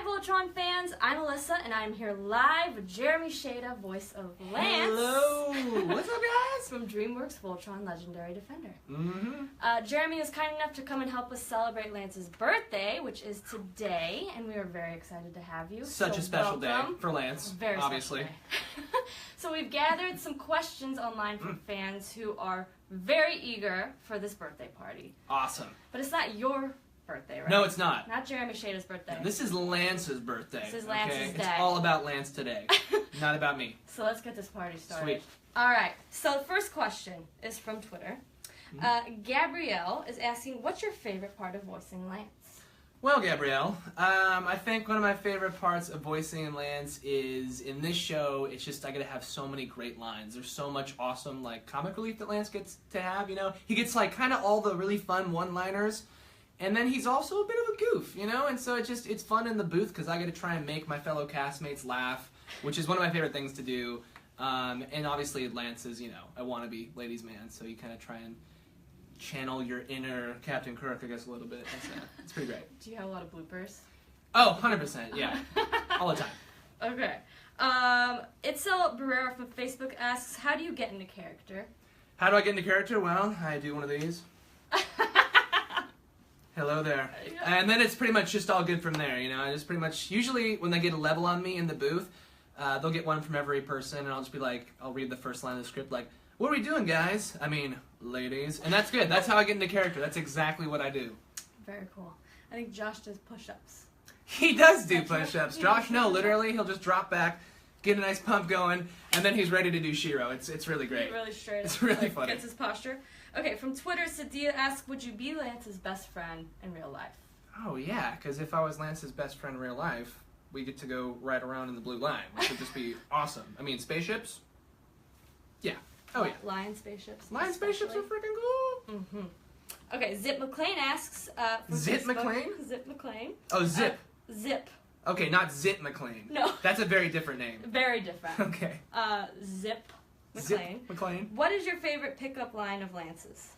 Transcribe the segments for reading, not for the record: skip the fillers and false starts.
Voltron fans, I'm Alyssa, and I'm here live with Jeremy Shada, voice of Lance. Hello! What's up, guys? From DreamWorks Voltron Legendary Defender. Mm-hmm. Jeremy is kind enough to come and help us celebrate Lance's birthday, which is today, and we are very excited to have you. Such a special welcome. Day for Lance, very obviously. So we've gathered some questions online from fans who are very eager for this birthday party. Awesome. But it's not your birthday, right? No, it's not. Not Jeremy Shada's birthday. This is Lance's birthday. This is Lance's day. It's all about Lance today, not about me. So let's get this party started. Sweet. All right. So the first question is from Twitter. Gabrielle is asking, what's your favorite part of voicing Lance? Well, Gabrielle, I think one of my favorite parts of voicing Lance is in this show, it's just I get to have so many great lines. There's so much awesome like comic relief that Lance gets to have, you know? He gets like kind of all the really fun one-liners. And then he's also a bit of a goof, you know? And so it's fun in the booth because I get to try and make my fellow castmates laugh, which is one of my favorite things to do. And obviously Lance is, you know, a wannabe ladies' man, so you kind of try and channel your inner Captain Kirk, I guess, a little bit. It's pretty great. Do you have a lot of bloopers? Oh, 100%, yeah. All the time. Okay. Itzel Barrera from Facebook asks, how do you get into character? How do I get into character? Well, I do one of these. Hello there. And then it's pretty much just all good from there, you know. I just pretty much, usually when they get a level on me in the booth, they'll get one from every person, and I'll just be like, I'll read the first line of the script like, what are we doing, guys? I mean, ladies. And that's good. That's how I get into character. That's exactly what I do. Very cool. I think Josh does push-ups. He does do push-ups. Josh, no, literally, he'll just drop back, get a nice pump going, and then he's ready to do Shiro. It's really great. He really straight up. It's really funny. Gets his posture. Okay, from Twitter, Sadia asks, would you be Lance's best friend in real life? Oh, yeah, because if I was Lance's best friend in real life, we get to go ride around in the blue line, which would just be awesome. I mean, spaceships? Yeah. Oh, yeah. Lion spaceships. Lion spaceships are freaking cool. Mm-hmm. Okay, Zip McLean asks... Zip McLean? Zip McLean. Oh, Zip. Zip. Okay, not Zip McLean. No. That's a very different name. Very different. Okay. Zip McLean. Zip McLean. What is your favorite pickup line of Lance's?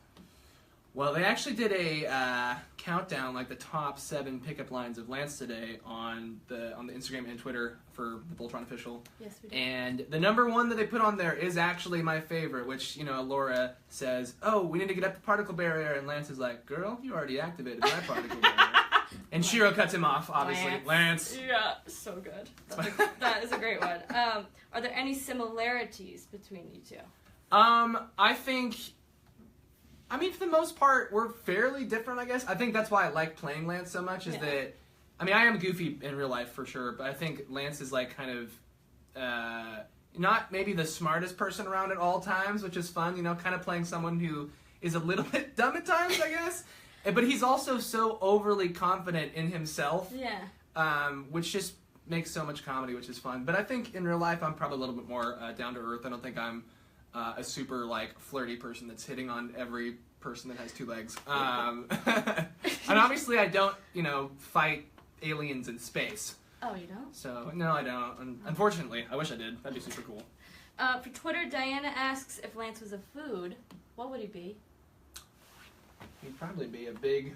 Well, they actually did a countdown, like the top 7 pickup lines of Lance today on the Instagram and Twitter for the Voltron official. Yes, we did. And the number 1 that they put on there is actually my favorite, which, you know, Laura says, "Oh, we need to get up the particle barrier," and Lance is like, "Girl, you already activated my particle barrier." And Shiro cuts him off, obviously. Lance. Yeah, so good. That is a great one. Are there any similarities between you two? I mean, for the most part, we're fairly different, I guess. I think that's why I like playing Lance so much, is that, I mean, I am goofy in real life, for sure, but I think Lance is, like, kind of, not maybe the smartest person around at all times, which is fun, you know, kind of playing someone who is a little bit dumb at times, I guess. But he's also so overly confident in himself, which just makes so much comedy, which is fun. But I think in real life, I'm probably a little bit more down to earth. I don't think I'm a super like flirty person that's hitting on every person that has 2 legs. And obviously, I don't, you know, fight aliens in space. Oh, you don't? So no, I don't. Unfortunately, I wish I did. That'd be super cool. For Twitter, Diana asks if Lance was a food, what would he be? He'd probably be a big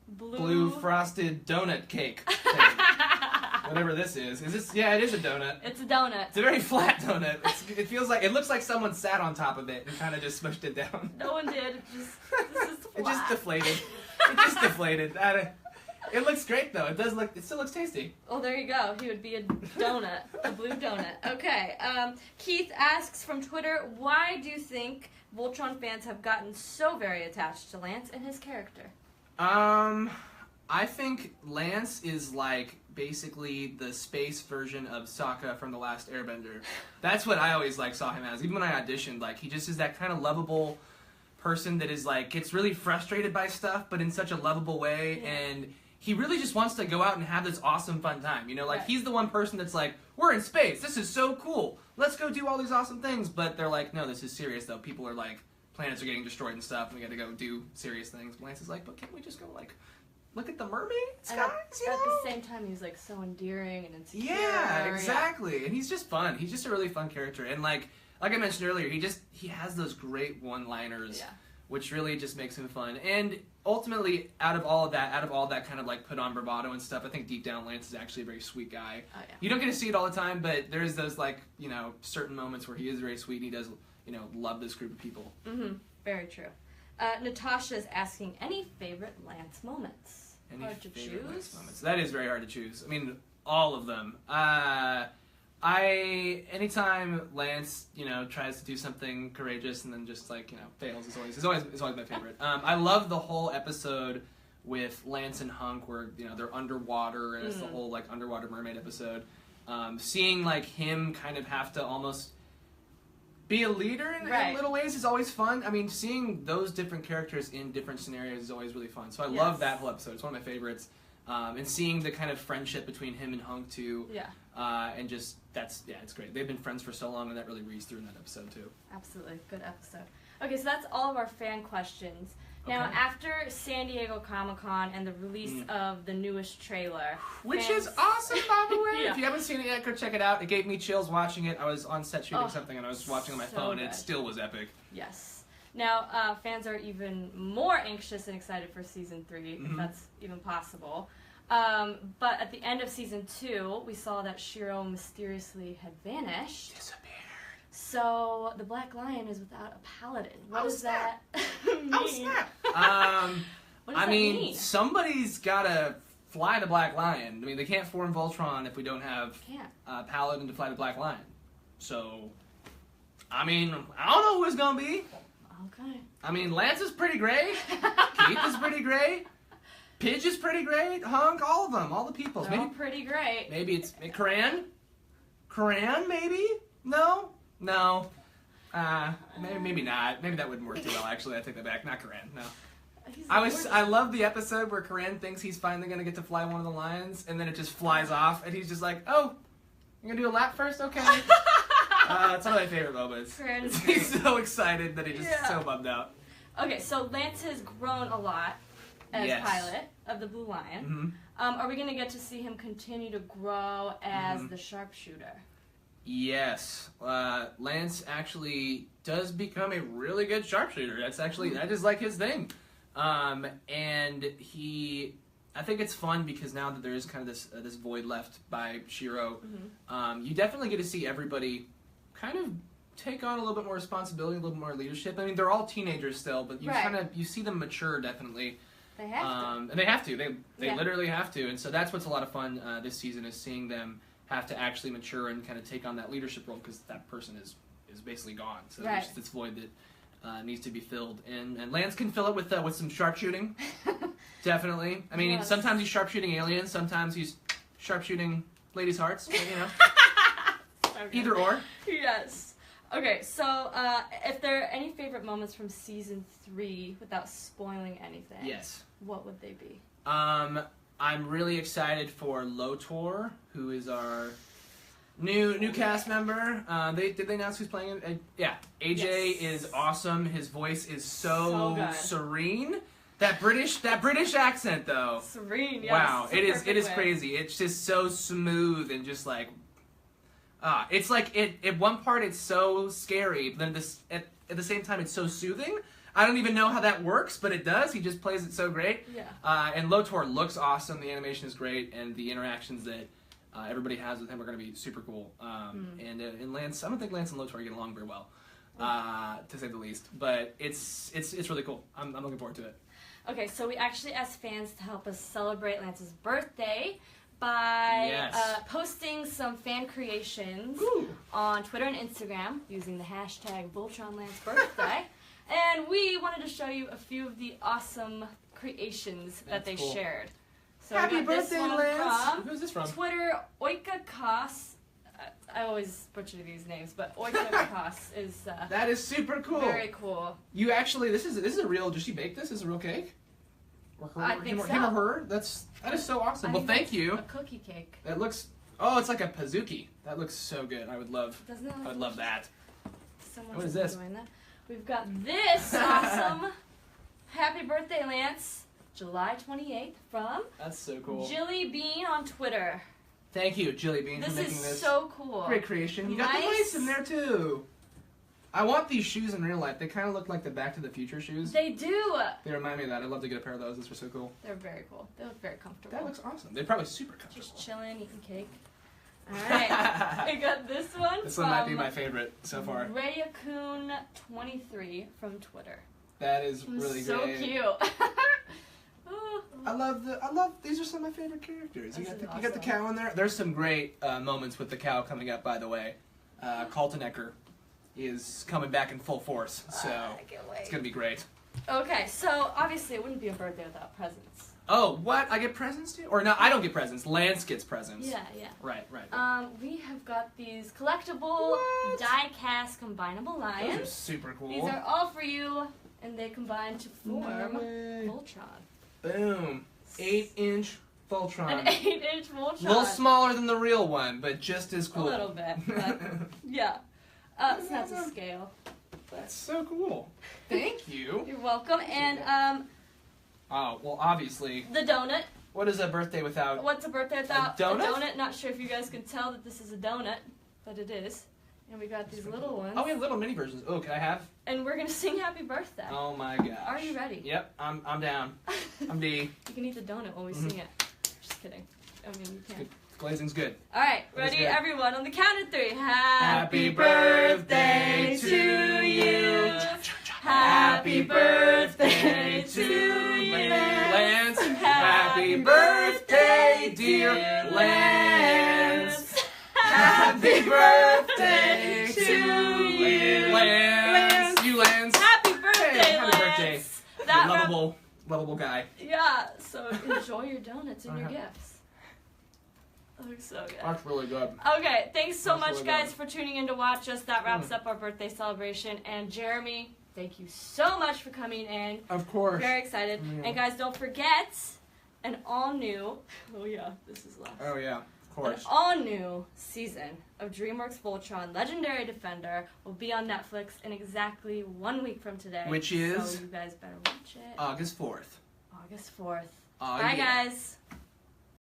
blue frosted donut cake thing. Whatever this is. Is this? Yeah, it is a donut. It's a donut. It's a very flat donut. It feels like, it looks like someone sat on top of it and kind of just smushed it down. No one did. This is flat. It just deflated. It just deflated. It looks great though. It still looks tasty. Well, there you go. He would be a donut, a blue donut. Okay. Keith asks from Twitter, why do you think Voltron fans have gotten so very attached to Lance and his character? I think Lance is like basically the space version of Sokka from The Last Airbender. That's what I always like saw him as. Even when I auditioned, like he just is that kind of lovable person that is like gets really frustrated by stuff, but in such a lovable way, and he really just wants to go out and have this awesome fun time. You know, like he's the one person that's like, we're in space, this is so cool, let's go do all these awesome things. But they're like, no, this is serious though. People are like, planets are getting destroyed and stuff, and we got to go do serious things. Lance is like, but can't we just go like look at the mermaid skies, you know? At the same time, he's like so endearing and insecure. Yeah, exactly. And he's just fun. He's just a really fun character. And like I mentioned earlier, he has those great one-liners, which really just makes him fun. And ultimately, out of all that kind of like put on bravado and stuff, I think deep down Lance is actually a very sweet guy. Oh, yeah. You don't get to see it all the time, but there's those like, you know, certain moments where he is very sweet and he does, you know, love this group of people. Mm-hmm. Very true. Natasha is asking, any favorite Lance moments? Any hard to favorite choose? Lance moments? That is very hard to choose. I mean, all of them. Anytime Lance, you know, tries to do something courageous and then just like, you know, fails is always my favorite. I love the whole episode with Lance and Hunk where, you know, they're underwater and it's the whole like underwater mermaid episode. Seeing like him kind of have to almost be a leader in little ways is always fun. I mean, seeing those different characters in different scenarios is always really fun. So I love that whole episode. It's one of my favorites. And seeing the kind of friendship between him and Hunk too. Yeah. And just, it's great. They've been friends for so long and that really reads through in that episode too. Absolutely. Good episode. Okay, so that's all of our fan questions. Now, after San Diego Comic-Con and the release of the newest trailer... Which is awesome, by the way! If you haven't seen it yet, go check it out. It gave me chills watching it. I was on set shooting something and I was watching on my phone and it still was epic. Yes. Now, fans are even more anxious and excited for Season 3, if that's even possible. But at the end of Season 2, we saw that Shiro mysteriously had vanished. Disappeared. So, the Black Lion is without a paladin. What does that mean? Oh, snap! What does that mean? Somebody's gotta fly the Black Lion. I mean, they can't form Voltron if we don't have a paladin to fly the Black Lion. So, I mean, I don't know who it's gonna be. Okay. I mean, Lance is pretty great. Keith is pretty great. Pidge is pretty great. Hunk, all of them, all the peoples. They're all pretty great. Maybe it's Karan. Karan, maybe? No. Maybe not. Maybe that wouldn't work too well. Actually, I take that back. Not Karan. No. I love the episode where Karan thinks he's finally gonna get to fly one of the lions, and then it just flies off, and he's just like, "Oh, you're gonna do a lap first? Okay." It's one of my favorite moments. He's so excited that he just so bummed out. Okay, so Lance has grown a lot as pilot of the Blue Lion. Are we gonna get to see him continue to grow as the sharpshooter? Yes, Lance actually does become a really good sharpshooter. That is like his thing, and I think it's fun because now that there is kind of this void left by Shiro, you definitely get to see everybody kind of take on a little bit more responsibility, a little bit more leadership. I mean, they're all teenagers still, but you see them mature definitely. They have to. And they have to. They literally have to, and so that's what's a lot of fun this season is seeing them have to actually mature and kind of take on that leadership role because that person is basically gone. So there's this void that needs to be filled, and Lance can fill it with some sharpshooting. Definitely. I mean, sometimes he's sharpshooting aliens, sometimes he's sharpshooting ladies' hearts. But, you know, either or. Yes. Okay, so if there are any favorite moments from Season 3 without spoiling anything, what would they be? I'm really excited for Lotor, who is our new cast member. Did they announce who's playing it? Yeah, AJ is awesome. His voice is so serene. That British accent though. Serene, yes. Wow, it is crazy. It's just so smooth and just like it's like at one part it's so scary, but then at the same time it's so soothing. I don't even know how that works, but it does. He just plays it so great. Yeah. And Lotor looks awesome. The animation is great, and the interactions that everybody has with him are going to be super cool. And Lance, I don't think Lance and Lotor get along very well, to say the least. But it's really cool. I'm looking forward to it. Okay, so we actually asked fans to help us celebrate Lance's birthday by posting some fan creations on Twitter and Instagram using the hashtag VoltronLanceBirthday. And we wanted to show you a few of the awesome creations that they shared. So Happy birthday, Lance! Who's this from? Twitter, Oikakos. I always butcher these names, but Oikakos is... that is super cool. Very cool. You actually, this is a real... Did she bake this? Is this a real cake? Or her, I think so. Him or her? That is so awesome. Well, thank you. A cookie cake. That looks... Oh, it's like a pizookie. That looks so good. I would love... Doesn't it look I would love that. What is this? We've got this awesome happy birthday, Lance, July 28th from That's so cool. Jilly Bean on Twitter. Thank you, Jilly Bean, for making this. This is so cool. Great creation. You got the lace in there, too. I want these shoes in real life. They kind of look like the Back to the Future shoes. They do. They remind me of that. I'd love to get a pair of those. Those are so cool. They're very cool. They look very comfortable. That looks awesome. They're probably super comfortable. Just chilling, eating cake. All right. I got this one. This one might be my favorite so far. Rayakun23 from Twitter. That is really so great. So cute. I love these are some of my favorite characters. You got the cow in there. There's some great moments with the cow coming up, by the way. Carlton Ecker is coming back in full force, so it's gonna be great. Okay, so obviously it wouldn't be a birthday without presents. Oh, what? I get presents too? Or no, I don't get presents. Lance gets presents. Yeah. Right. We have got these collectible die-cast combinable lions. Those are super cool. These are all for you, and they combine to form Voltron. Boom. 8-inch Voltron. An 8-inch Voltron. A little smaller than the real one, but just as cool. A little bit, but yeah. So that's a scale. That's so cool. Thank you. You're welcome. And oh, well, obviously. The donut. What is a birthday without? What's a birthday without a donut? A donut? Not sure if you guys can tell that this is a donut, but it is. And we got these little ones. Oh, we have little mini versions. Oh, can I have? And we're gonna sing happy birthday. Oh my gosh. Are you ready? Yep, I'm down. I'm D. You can eat the donut while we sing it. Just kidding. I mean, you can. Good. Glazing's good. All right, ready, everyone? On the count of 3. Happy birthday to you. Happy birthday to you, Lance. Happy birthday, dear Lance. Happy birthday to you, Lance. You, Lance. Happy birthday, hey, Lance. Happy birthday. That lovable guy. Yeah. So enjoy your donuts and your gifts. That looks so good. That's really good. Okay, thanks so much, guys, for tuning in to watch us. That wraps up our birthday celebration. And Jeremy, thank you so much for coming in. Of course. Very excited. Yeah. And guys, don't forget an all-new, oh yeah, this is last. Oh yeah, of course. An all-new season of DreamWorks Voltron Legendary Defender will be on Netflix in exactly 1 week from today. Which is? So you guys better watch it. August 4th. August 4th. Bye, guys.